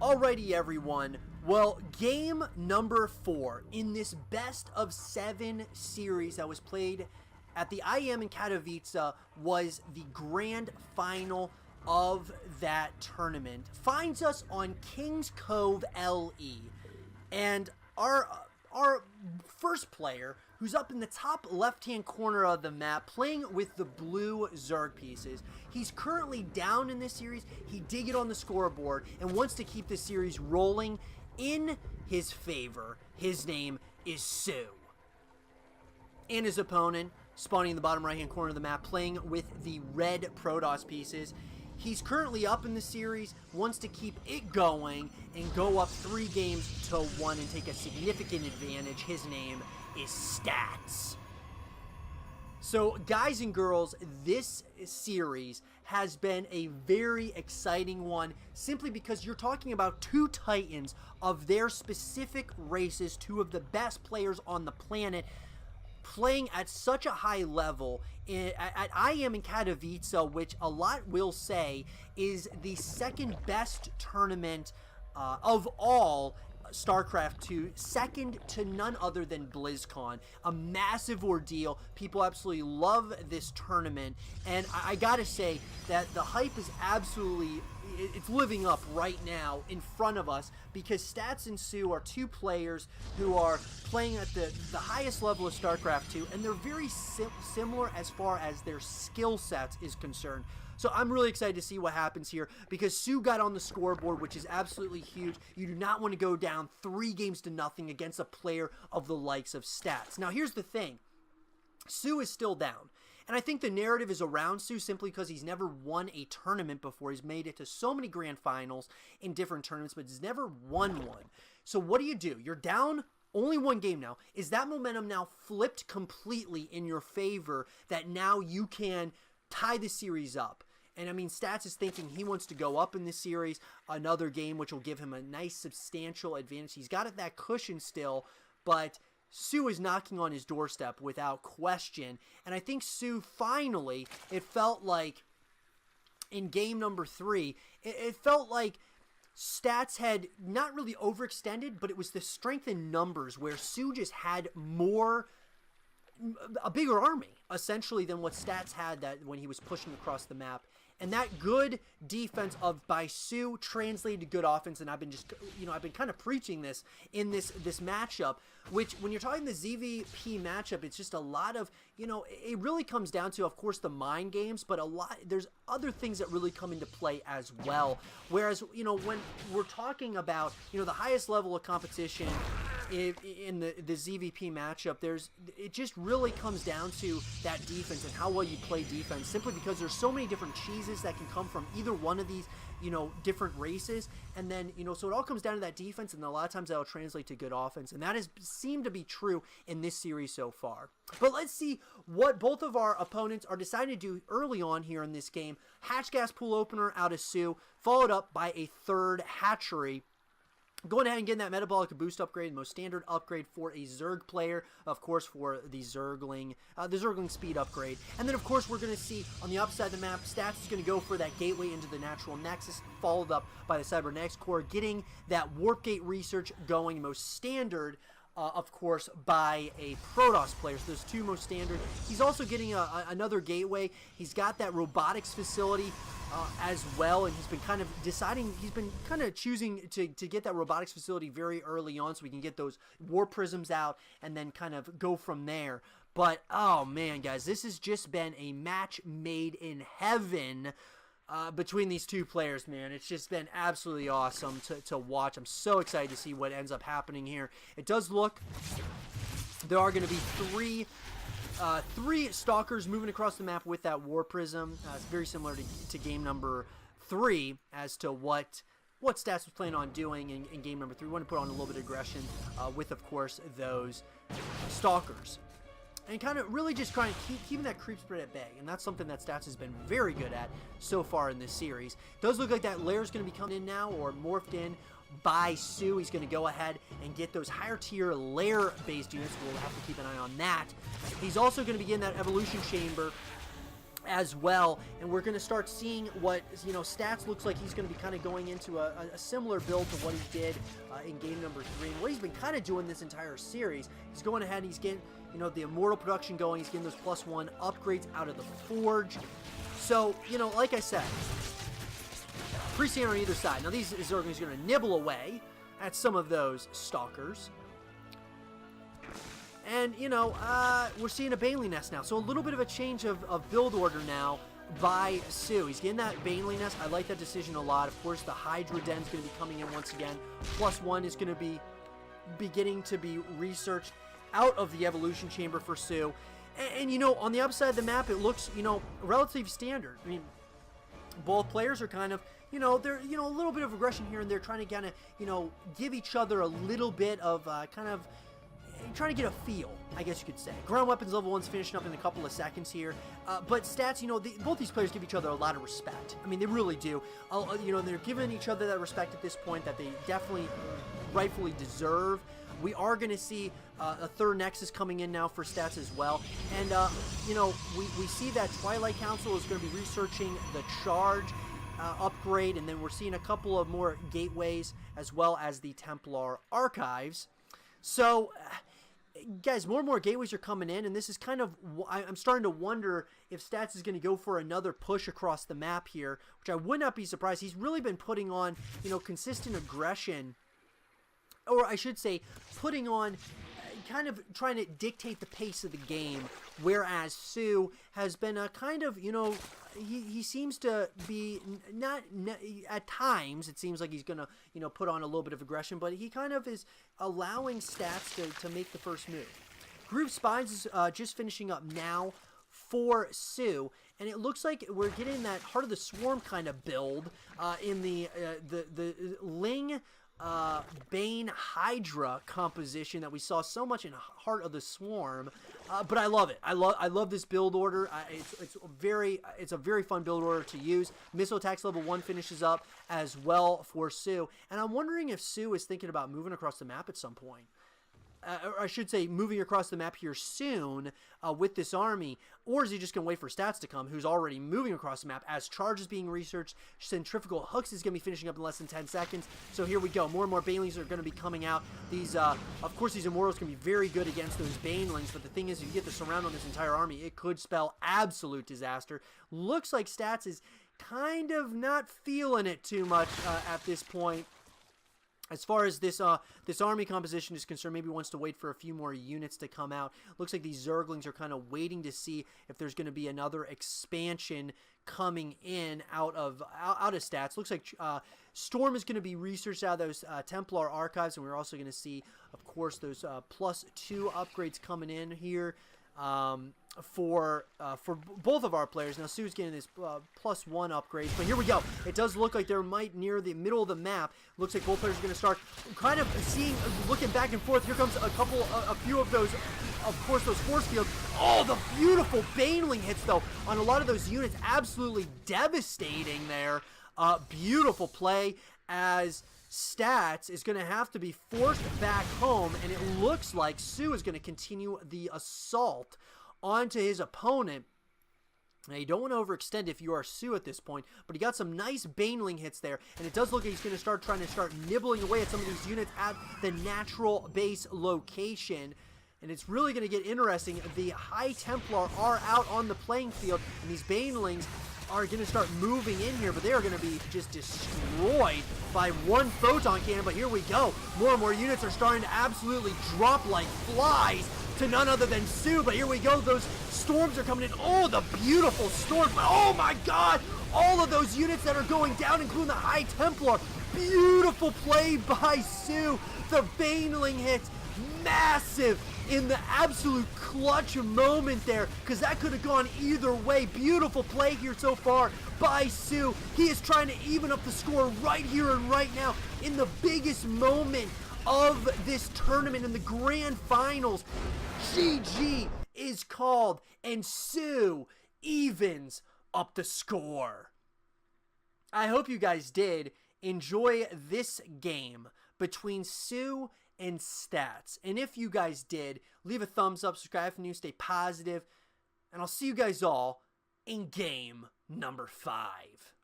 Alrighty everyone, well, game number 4 in this best of 7 series that was played at the IEM in Katowice was the grand final of that tournament. Finds us on Kings Cove LE, and our first player, who's up in the top left-hand corner of the map, playing with the blue Zerg pieces. He's currently down in this series. He did get on the scoreboard and wants to keep this series rolling in his favor. His name is soO. And his opponent, spawning in the bottom right-hand corner of the map, playing with the red Protoss pieces. He's currently up in the series, wants to keep it going and go up 3 games to 1 and take a significant advantage. His name is Stats. So, guys and girls, this series has been a very exciting one, simply because you're talking about 2 titans of their specific races, 2 of the best players on the planet, playing at such a high level at IEM in Katowice, which a lot will say is the second best tournament of all StarCraft 2, second to none other than BlizzCon. A massive ordeal. People absolutely love this tournament, and I gotta say that the hype is absolutely, it's living up right now in front of us, because Stats and soO are 2 players who are playing at the highest level of StarCraft 2, and they're very similar as far as their skill sets is concerned. So I'm really excited to see what happens here, because soO got on the scoreboard, which is absolutely huge. You do not want to go down 3 games to nothing against a player of the likes of Stats. Now here's the thing. soO is still down, and I think the narrative is around soO simply because he's never won a tournament before. He's made it to so many grand finals in different tournaments, but he's never won one. So what do? You're down only 1 game now. Is that momentum now flipped completely in your favor, that now you can tie the series up? And I mean, Stats is thinking he wants to go up in this series, another game, which will give him a nice substantial advantage. He's got that cushion still, but soO is knocking on his doorstep without question. And I think soO finally, it felt like in game number 3, it felt like Stats had not really overextended, but it was the strength in numbers where soO just had a bigger army, essentially, than what Stats had that when he was pushing across the map. And that good defense by soO translated to good offense, and I've been kind of preaching this in this matchup, which when you're talking the ZvP matchup, it's just a lot of, it really comes down to, of course, the mind games, but there's other things that really come into play as well. Whereas, when we're talking about, the highest level of competition in the ZvP matchup, it just really comes down to that defense and how well you play defense, simply because there's so many different cheeses that can come from either one of these, different races. And then, so it all comes down to that defense, and a lot of times that'll translate to good offense, and that has seemed to be true in this series so far. But let's see what both of our opponents are deciding to do early on here in this game. Hatch gas pool opener out of soO, followed up by a 3rd hatchery. Going ahead and getting that metabolic boost upgrade, the most standard upgrade for a Zerg player, of course, for the Zergling speed upgrade. And then, of course, we're going to see on the opposite side of the map, Stats is going to go for that gateway into the natural nexus, followed up by the cybernetics core, getting that warp gate research going, most standard, of course, by a Protoss player. So those 2 most standard. He's also getting another gateway. He's got that robotics facility as well, and he's been kind of choosing to get that robotics facility very early on, so we can get those war prisms out and then kind of go from there. But oh man, guys, this has just been a match made in heaven between these 2 players, man. It's just been absolutely awesome to watch. I'm so excited to see what ends up happening here. It does look there are going to be 3 stalkers moving across the map with that war prism. It's very similar to game number 3 as to what Stats was planning on doing in game number 3. We want to put on a little bit of aggression with, of course, those stalkers. And kind of really just trying to keeping that creep spread at bay. And that's something that Stats has been very good at so far in this series. Does look like that lair is going to be coming in now, or morphed in by soO. He's going to go ahead and get those higher tier lair-based units. We'll have to keep an eye on that. He's also going to begin that evolution chamber as well, and we're going to start seeing what, you know, Stats looks like he's going to be kind of going into a similar build to what he did in game number 3, and what he's been kind of doing this entire series. He's going ahead and he's getting, you know, the Immortal production going. He's getting those +1 upgrades out of the Forge. So, you know, like I said, Priest on either side. Now these Zerglings are going to nibble away at some of those Stalkers. And, you know, we're seeing a Baneling Nest now. So a little bit of a change of build order now by soO. He's getting that Baneling Nest. I like that decision a lot. Of course, the Hydra Den is going to be coming in once again. +1 is going to be beginning to be researched out of the Evolution Chamber for soO. And, you know, on the upside of the map, it looks, you know, relatively standard. I mean, both players are kind of, you know, they're, you know, a little bit of aggression here and they're trying to kind of, you know, give each other a little bit of kind of trying to get a feel, I guess you could say. Ground weapons level 1's finishing up in a couple of seconds here. But Stats, you know, both these players give each other a lot of respect. I mean, they really do. You know, they're giving each other that respect at this point that they definitely rightfully deserve. We are going to see a third Nexus coming in now for Stats as well. And, you know, we see that Twilight Council is going to be researching the Charge upgrade. And then we're seeing a couple of more gateways as well as the Templar Archives. So, guys, more and more gateways are coming in, and this is kind of, I'm starting to wonder if Stats is going to go for another push across the map here, which I would not be surprised. He's really been putting on, you know, consistent aggression, or I should say, putting on, kind of trying to dictate the pace of the game, whereas soO has been a kind of, you know, he seems to be not at times it seems like he's gonna, you know, put on a little bit of aggression, but he kind of is allowing Stats to make the first move. Group Spines is just finishing up now for soO, and it looks like we're getting that Heart of the Swarm kind of build in the Ling Bane Hydra composition that we saw so much in Heart of the Swarm, but I love it. I love this build order. It's a very fun build order to use. Missile attacks level 1 finishes up as well for soO, and I'm wondering if soO is thinking about moving across the map at some point. Or I should say moving across the map here soon with this army, or is he just going to wait for Stats to come, who's already moving across the map as Charge is being researched. Centrifugal Hooks is going to be finishing up in less than 10 seconds. So here we go. More and more Banelings are going to be coming out. These, of course, these Immortals can be very good against those Banelings, but the thing is, if you get the surround on this entire army, it could spell absolute disaster. Looks like Stats is kind of not feeling it too much at this point. As far as this army composition is concerned, maybe wants to wait for a few more units to come out. Looks like these Zerglings are kind of waiting to see if there's going to be another expansion coming in out of Stats. Looks like Storm is going to be researched out of those Templar Archives, and we're also going to see, of course, those +2 upgrades coming in here. For both of our players. Now soO's getting this +1 upgrade, but here we go. It does look like they're near the middle of the map. Looks like both players are going to start kind of looking back and forth. Here comes a few of those, of course, those force fields. Oh, the beautiful Baneling hits though on a lot of those units, absolutely devastating there. Beautiful play as Stats is going to have to be forced back home, and it looks like soO is going to continue the assault onto his opponent. Now, you don't want to overextend if you are soO at this point, but he got some nice Baneling hits there, and it does look like he's going to try to nibbling away at some of these units at the natural base location. And it's really going to get interesting. The High Templar are out on the playing field, and these Banelings are going to start moving in here, but they are going to be just destroyed by one photon cannon. But here we go. More and more units are starting to absolutely drop like flies to none other than soO. But here we go. Those storms are coming in. Oh, the beautiful storms. Oh my god. All of those units that are going down, including the High Templar. Beautiful play by soO. The Baneling hits. Massive in the absolute clutch moment there, because that could have gone either way. Beautiful play here so far by soO. He is trying to even up the score right here and right now in the biggest moment of this tournament in the grand finals. GG is called, and soO evens up the score. I hope you guys did enjoy this game between soO and Stats. And if you guys did, leave a thumbs up, subscribe if you're new, stay positive, and I'll see you guys all in game number 5.